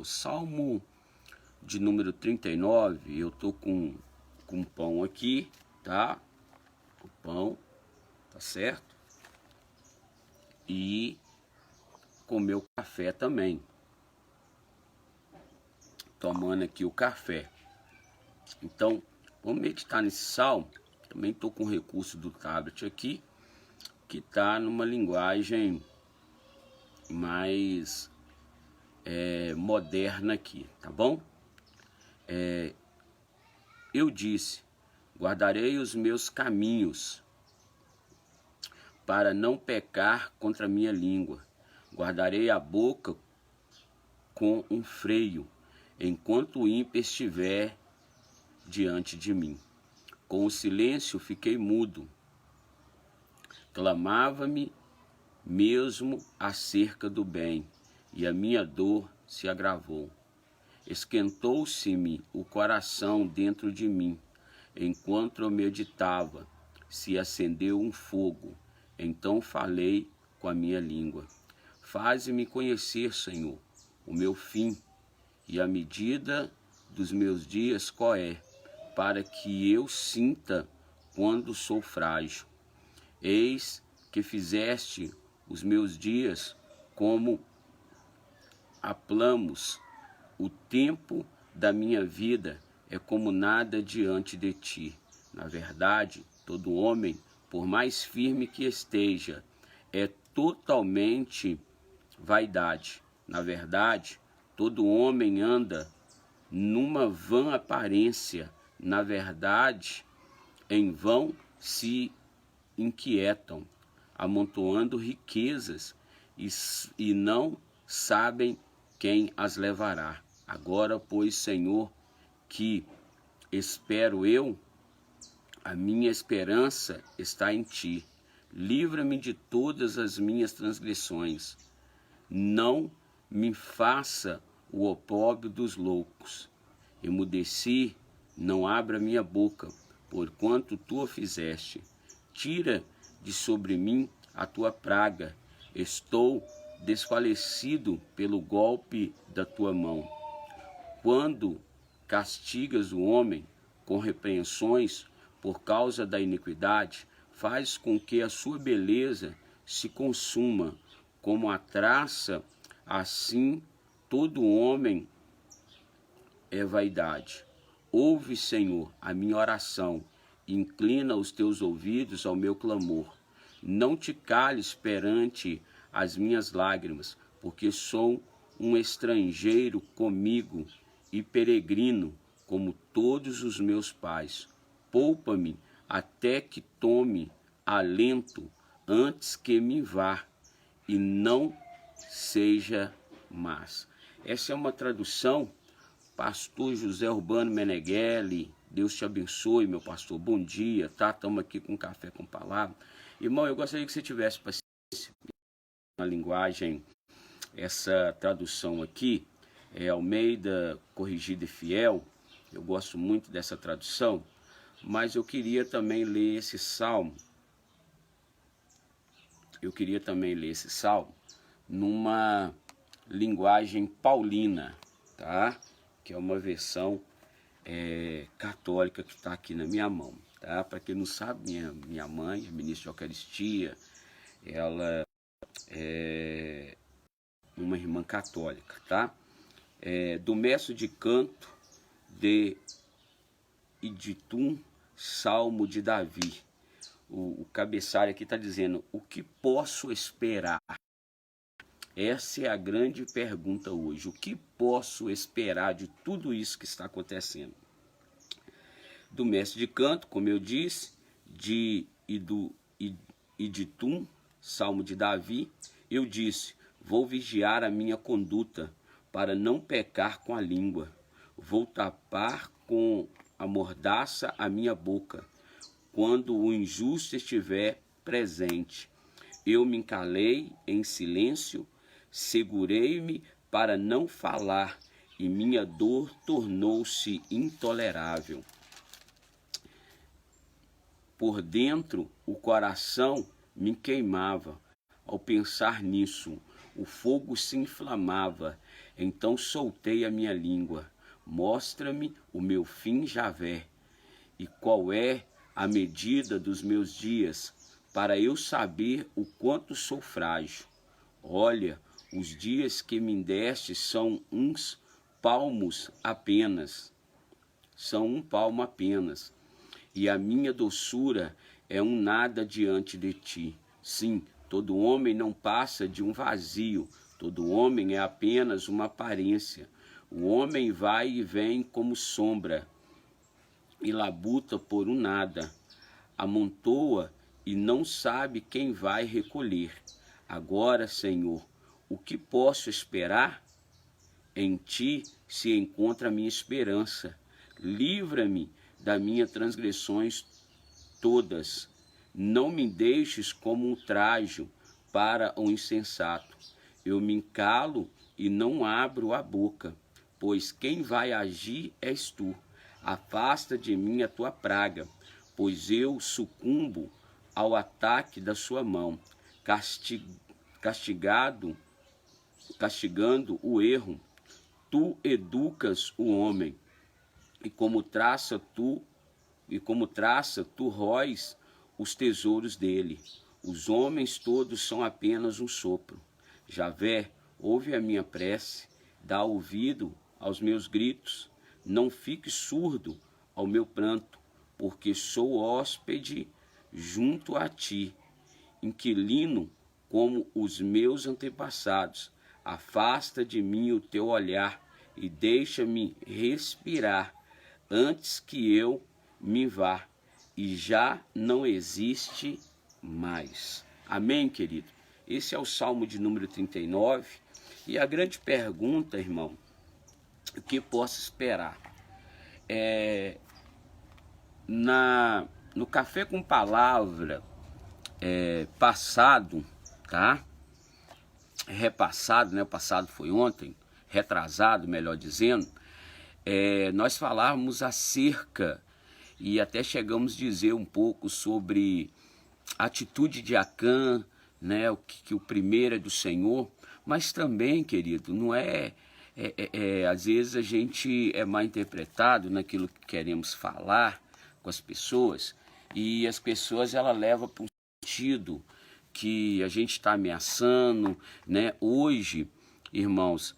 Senhor. Salmo de número 39, eu tô com pão aqui, tá? O pão, tá certo? E com meu café também. Tomando aqui o café. Então, vamos meditar nesse salmo. Também estou com o recurso do tablet aqui, que está numa linguagem mais moderna aqui, tá bom? Eu disse, guardarei os meus caminhos para não pecar contra a minha língua. Guardarei a boca com um freio, enquanto o ímpio estiver diante de mim. Com o silêncio fiquei mudo. Clamava-me mesmo acerca do bem, e a minha dor se agravou. Esquentou-se-me o coração dentro de mim. Enquanto eu meditava, se acendeu um fogo. Então falei com a minha língua. Faze-me conhecer, Senhor, o meu fim e a medida dos meus dias qual é, para que eu sinta quando sou frágil. Eis que fizeste os meus dias como aplamos. O tempo da minha vida é como nada diante de ti. Na verdade, todo homem, por mais firme que esteja, é totalmente vaidade. Na verdade, todo homem anda numa vã aparência. Na verdade, em vão se inquietam, amontoando riquezas e não sabem quem as levará. Agora, pois, Senhor, que espero eu, a minha esperança está em ti. Livra-me de todas as minhas transgressões. Não me faça o opróbrio dos loucos. Emudeci, não abra minha boca, porquanto tu a fizeste. Tira de sobre mim a tua praga. Estou desfalecido pelo golpe da tua mão. Quando castigas o homem com repreensões por causa da iniquidade, faz com que a sua beleza se consuma como a traça, assim todo homem é vaidade. Ouve, Senhor, a minha oração, e inclina os teus ouvidos ao meu clamor. Não te cales perante as minhas lágrimas, porque sou um estrangeiro comigo e peregrino, como todos os meus pais. Poupa-me até que tome alento, antes que me vá, e não seja mais. Essa é uma tradução, pastor José Urbano Meneghelli. Deus te abençoe, meu pastor. Bom dia, tá? Estamos aqui com café com palavra. Irmão, eu gostaria que você tivesse paciência na linguagem, essa tradução aqui, Almeida Corrigida e Fiel. Eu gosto muito dessa tradução, mas eu queria também ler esse salmo. Numa linguagem paulina, tá? Que é uma versão católica que está aqui na minha mão, tá? Para quem não sabe, minha mãe é ministra de Eucaristia, ela é uma irmã católica, tá? Do mestre de canto de Iditum, Salmo de Davi. O cabeçalho aqui está dizendo, o que posso esperar? Essa é a grande pergunta hoje. O que posso esperar de tudo isso que está acontecendo? Do mestre de canto, como eu disse, de Iditum, Salmo de Davi, eu disse, vou vigiar a minha conduta, para não pecar com a língua. Vou tapar com a mordaça a minha boca, quando o injusto estiver presente. Eu me calei em silêncio, segurei-me para não falar, e minha dor tornou-se intolerável. Por dentro, o coração me queimava. Ao pensar nisso, o fogo se inflamava. Então soltei a minha língua. Mostra-me o meu fim, Javé, e qual é a medida dos meus dias, para eu saber o quanto sou frágil. Olha, os dias que me deste são uns palmos apenas, são um palmo apenas, e a minha doçura é um nada diante de ti. Sim, todo homem não passa de um vazio, todo homem é apenas uma aparência. O homem vai e vem como sombra, e labuta por um nada, amontoa e não sabe quem vai recolher. Agora, Senhor, o que posso esperar? Em ti se encontra a minha esperança. Livra-me das minhas transgressões todas. Não me deixes como um trajo para o insensato. Eu me calo e não abro a boca, pois quem vai agir és tu. Afasta de mim a tua praga, pois eu sucumbo ao ataque da sua mão. Castigando o erro, tu educas o homem, e como traça tu róis os tesouros dele. Os homens todos são apenas um sopro. Javé, ouve a minha prece, dá ouvido aos meus gritos. Não fique surdo ao meu pranto, porque sou hóspede junto a ti, inquilino como os meus antepassados. Afasta de mim o teu olhar e deixa-me respirar antes que eu me vá e já não existe mais. Amém, querido? Esse é o Salmo de número 39. E a grande pergunta, irmão, o que posso esperar? No Café com Palavra passado, tá? Repassado, né? O passado foi ontem, retrasado, melhor dizendo, nós falávamos acerca, e até chegamos a dizer um pouco sobre a atitude de Acã, né? Que o primeiro é do Senhor, mas também, querido, não às vezes a gente é mal interpretado naquilo que queremos falar com as pessoas, e as pessoas ela levam para um sentido que a gente está ameaçando, né? Hoje, irmãos,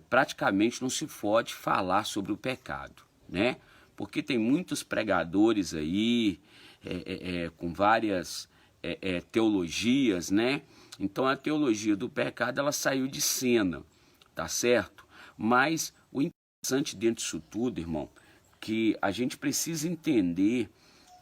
praticamente não se pode falar sobre o pecado, né? Porque tem muitos pregadores aí, com várias teologias, né? Então a teologia do pecado ela saiu de cena, tá certo? Mas o interessante dentro disso tudo, irmão, que a gente precisa entender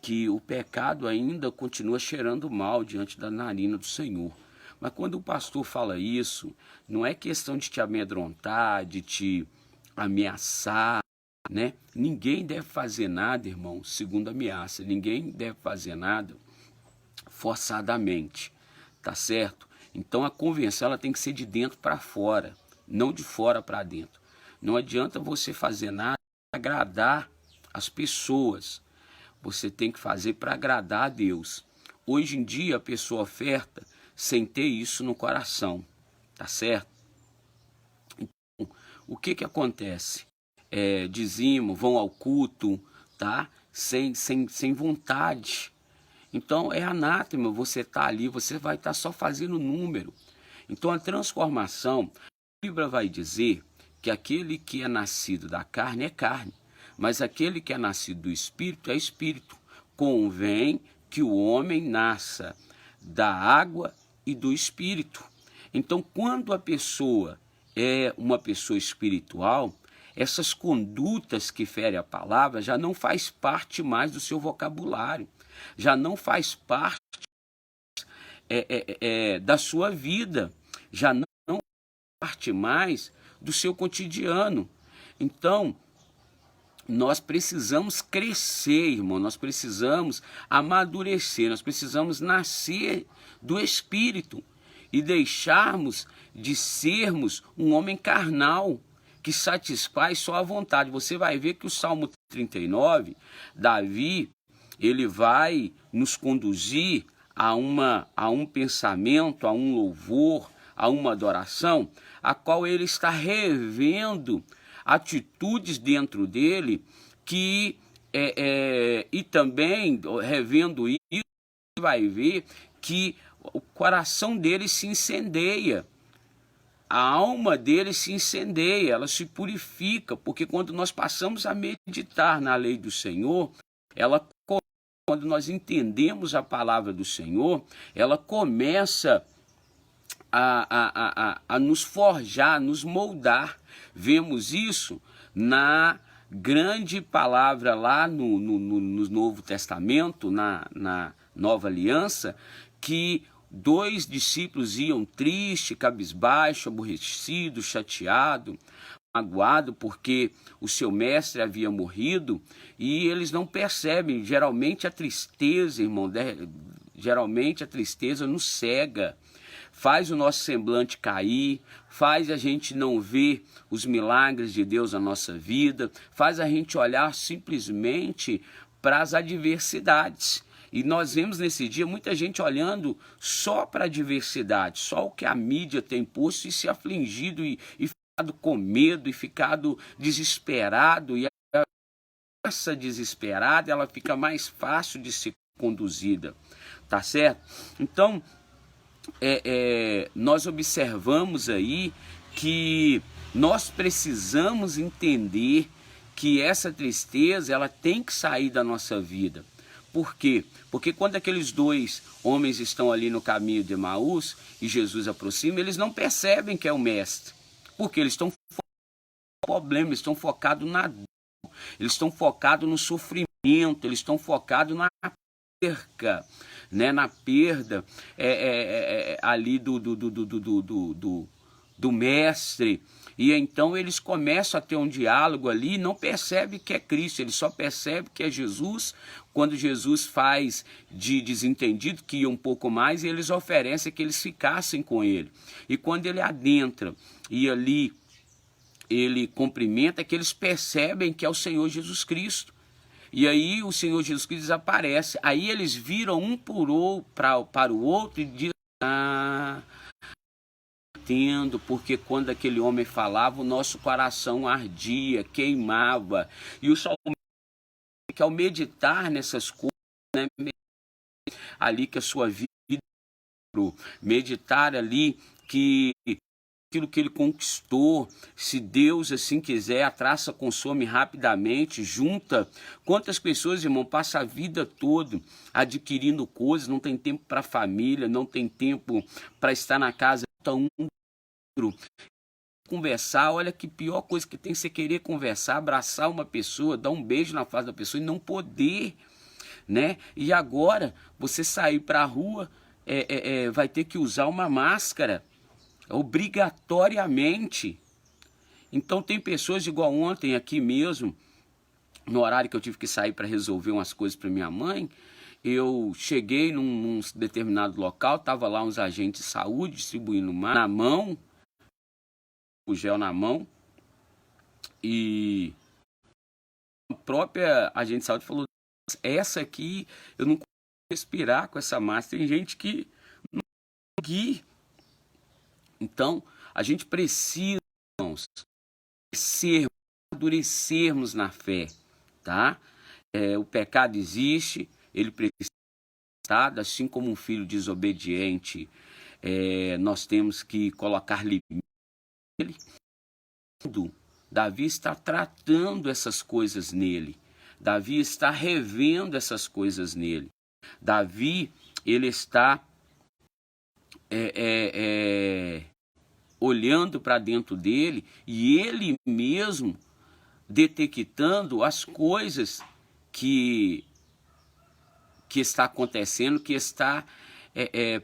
que o pecado ainda continua cheirando mal diante da narina do Senhor. Mas quando o pastor fala isso, não é questão de te amedrontar, de te ameaçar, né? Ninguém deve fazer nada, irmão, segundo ameaça. Ninguém deve fazer nada forçadamente, tá certo? Então a convenção ela tem que ser de dentro para fora, não de fora para dentro. Não adianta você fazer nada para agradar as pessoas. Você tem que fazer para agradar a Deus. Hoje em dia a pessoa oferta sem ter isso no coração, tá certo? Então, o que acontece? Dizimo, vão ao culto, tá? Sem vontade. Então é anátema, você tá ali, você vai estar só fazendo número. Então a transformação, a Bíblia vai dizer que aquele que é nascido da carne é carne, mas aquele que é nascido do Espírito é Espírito. Convém que o homem nasça da água e do Espírito. Então, quando a pessoa é uma pessoa espiritual, essas condutas que ferem a palavra já não faz parte mais do seu vocabulário, já não faz parte da sua vida, já não faz parte mais do seu cotidiano. Então, nós precisamos crescer, irmão, nós precisamos amadurecer, nós precisamos nascer do Espírito e deixarmos de sermos um homem carnal que satisfaz só a vontade. Você vai ver que o Salmo 39, Davi, ele vai nos conduzir a um pensamento, a um louvor, a uma adoração, a qual ele está revendo atitudes dentro dele que, e também revendo isso, vai ver que o coração dele se incendeia. A alma dele se incendeia, ela se purifica, porque quando nós passamos a meditar na lei do Senhor, quando nós entendemos a palavra do Senhor, ela começa a nos forjar, a nos moldar. Vemos isso na grande palavra lá no Novo Testamento, na Nova Aliança, que 2 discípulos iam triste, cabisbaixo, aborrecido, chateado, magoado, porque o seu mestre havia morrido, e eles não percebem. Geralmente a tristeza, irmão, geralmente a tristeza nos cega, faz o nosso semblante cair, faz a gente não ver os milagres de Deus na nossa vida, faz a gente olhar simplesmente para as adversidades. E nós vemos nesse dia muita gente olhando só para a adversidade, só o que a mídia tem posto, e se afligido e ficado com medo e ficado desesperado. E essa desesperada, ela fica mais fácil de ser conduzida, tá certo? Então, nós observamos aí que nós precisamos entender que essa tristeza, ela tem que sair da nossa vida. Por quê? Porque quando aqueles 2 homens estão ali no caminho de Emaús e Jesus aproxima, eles não percebem que é o mestre, porque eles estão focados no problema, eles estão focados na dor, eles estão focados no sofrimento, eles estão focados na perca, né? Na perda ali do mestre. E então eles começam a ter um diálogo ali, não percebem que é Cristo, eles só percebem que é Jesus, quando Jesus faz de desentendido, que ia um pouco mais, e eles oferecem que eles ficassem com ele. E quando ele adentra e ali ele cumprimenta, é que eles percebem que é o Senhor Jesus Cristo. E aí o Senhor Jesus Cristo desaparece. Aí eles viram um para o outro e dizem: entendo, porque quando aquele homem falava, o nosso coração ardia, queimava. E o salmista, que ao meditar nessas coisas, né, ali que a sua vida, meditar ali que aquilo que ele conquistou, se Deus assim quiser, a traça consome rapidamente, junta. Quantas pessoas, irmão, passam a vida toda adquirindo coisas, não tem tempo para a família, não tem tempo para estar na casa um conversar. Olha que pior coisa que tem, você querer conversar, abraçar uma pessoa, dar um beijo na face da pessoa e não poder, né? E agora você sair para a rua, vai ter que usar uma máscara obrigatoriamente. Então tem pessoas, igual ontem aqui mesmo, no horário que eu tive que sair para resolver umas coisas para minha mãe, eu cheguei num determinado local, tava lá uns agentes de saúde distribuindo na mão, o gel na mão, e a própria agente de saúde falou: essa aqui eu não consigo respirar com essa máscara. Tem gente que não consegue. Então, a gente precisa, irmãos, amadurecermos na fé, tá? O pecado existe, ele precisa ser tratado, assim como um filho desobediente, nós temos que colocar limite. Davi está tratando essas coisas nele. Davi está revendo essas coisas nele. Davi, ele está olhando para dentro dele e ele mesmo detectando as coisas que está acontecendo, que está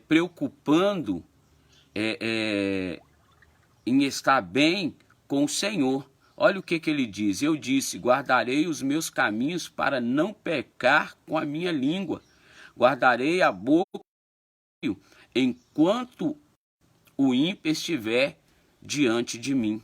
preocupando em estar bem com o Senhor. Olha o que ele diz: eu disse, guardarei os meus caminhos para não pecar com a minha língua. Guardarei a boca enquanto o ímpio estiver diante de mim.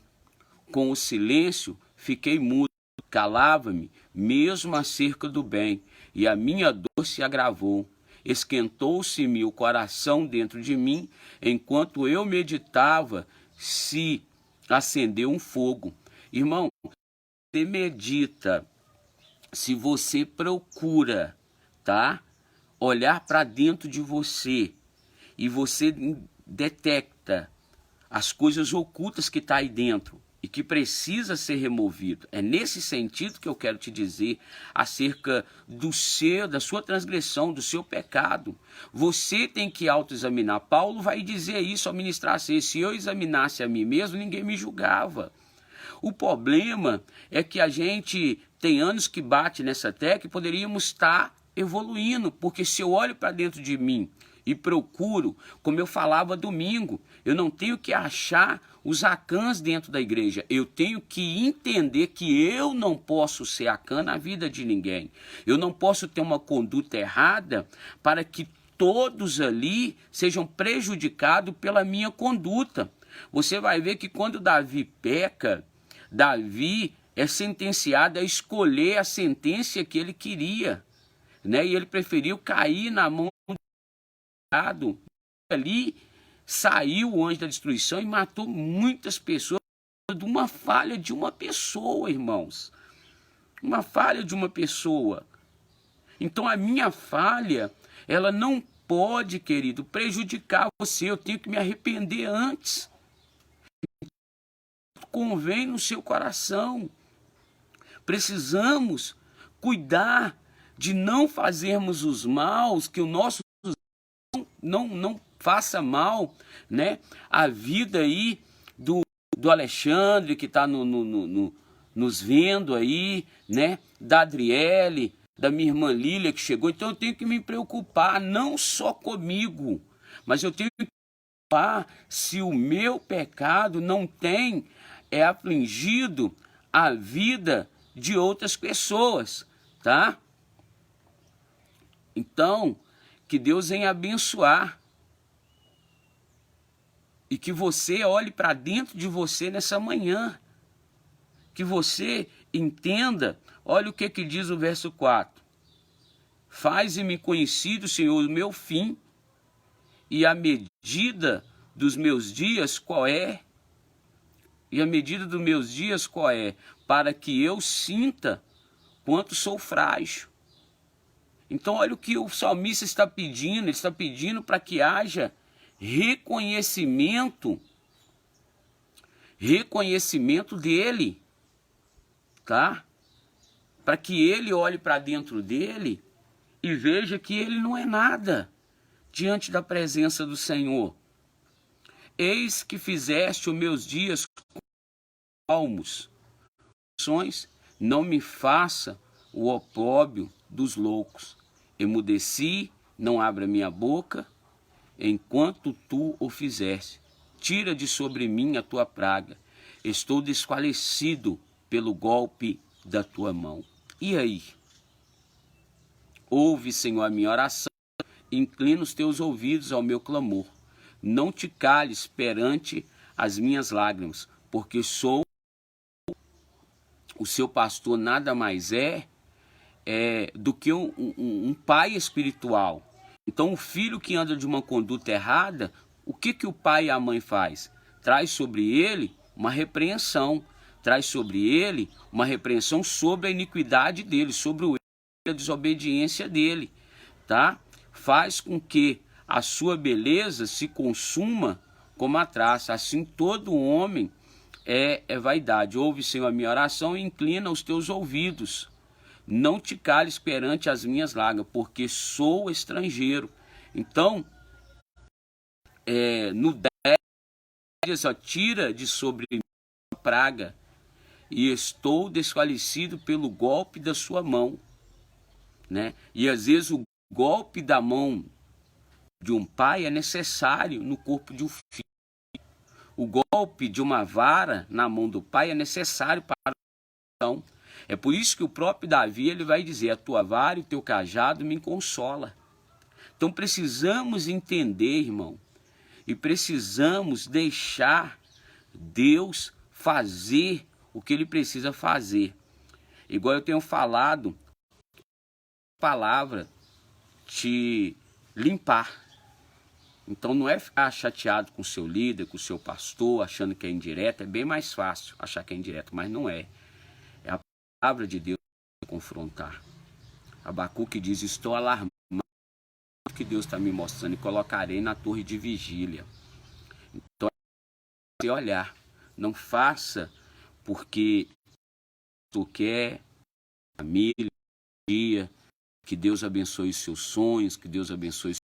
Com o silêncio fiquei mudo, calava-me mesmo acerca do bem, e a minha dor se agravou. esquentou-se-me o coração dentro de mim, enquanto eu meditava, se acendeu um fogo. Irmão, você medita, se você procura, tá? Olhar para dentro de você e você detecta as coisas ocultas que está aí dentro e que precisa ser removido. É nesse sentido que eu quero te dizer acerca da sua transgressão, do seu pecado. Você tem que autoexaminar. Paulo vai dizer isso ao ministrar-se. Se eu examinasse a mim mesmo, ninguém me julgava. O problema é que a gente tem anos que bate nessa tecla e poderíamos estar evoluindo, porque se eu olho para dentro de mim e procuro, como eu falava domingo, eu não tenho que achar os acãs dentro da igreja, eu tenho que entender que eu não posso ser acã na vida de ninguém, eu não posso ter uma conduta errada para que todos ali sejam prejudicados pela minha conduta. Você vai ver que quando Davi peca, Davi é sentenciado a escolher a sentença que ele queria, né? E ele preferiu cair na mão do pecado. Ali saiu o anjo da destruição e matou muitas pessoas de uma falha de uma pessoa, irmãos. Uma falha de uma pessoa. Então a minha falha, ela não pode, querido, prejudicar você. Eu tenho que me arrepender antes. Convém no seu coração. Precisamos cuidar de não fazermos os maus, que o nosso não faça mal, né? A vida aí do Alexandre, que está nos vendo aí, né? Da Adriele, da minha irmã Lília, que chegou. Então eu tenho que me preocupar, não só comigo, mas eu tenho que me preocupar se o meu pecado não tem afligido a vida de outras pessoas, tá? Então, que Deus venha abençoar e que você olhe para dentro de você nessa manhã, que você entenda. Olha o que diz o verso 4: Faze-me conhecido, Senhor, o meu fim e a medida dos meus dias qual é? E a medida dos meus dias qual é? Para que eu sinta quanto sou frágil. Então olha o que o salmista está pedindo. Ele está pedindo para que haja reconhecimento dele, tá? Para que ele olhe para dentro dele e veja que ele não é nada diante da presença do Senhor. Eis que fizeste os meus dias calmos, não me faça o opróbrio dos loucos. Emudeci, não abra minha boca, enquanto tu o fizeste. Tira de sobre mim a tua praga. Estou desfalecido pelo golpe da tua mão. E aí? Ouve, Senhor, a minha oração, inclina os teus ouvidos ao meu clamor. Não te cales perante as minhas lágrimas, porque sou o seu pastor, nada mais do que um pai espiritual. Então o filho que anda de uma conduta errada, o que o pai e a mãe faz? Traz sobre ele uma repreensão, sobre a iniquidade dele, sobre a desobediência dele, tá? Faz com que a sua beleza se consuma como a traça. Assim todo homem é vaidade. Ouve, Senhor, a minha oração e inclina os teus ouvidos. Não te cales perante as minhas lágrimas, porque sou estrangeiro. Então, no 10 diz, tira de sobre mim a praga, e estou desfalecido pelo golpe da sua mão, né? E às vezes o golpe da mão de um pai é necessário no corpo de um filho. O golpe de uma vara na mão do pai é necessário para a salvação. É por isso que o próprio Davi ele vai dizer: a tua vara e o teu cajado me consola. Então precisamos entender, irmão, e precisamos deixar Deus fazer o que ele precisa fazer. Igual eu tenho falado, a palavra te limpar. Então não é ficar chateado com o seu líder, com o seu pastor, achando que é indireto. É bem mais fácil achar que é indireto, mas não é. É a palavra de Deus que vai confrontar. Abacuque diz, estou alarmado com o que Deus está me mostrando e colocarei na torre de vigília. Então, você olhar, não faça porque tu quer, família, dia, que Deus abençoe os seus sonhos, que Deus abençoe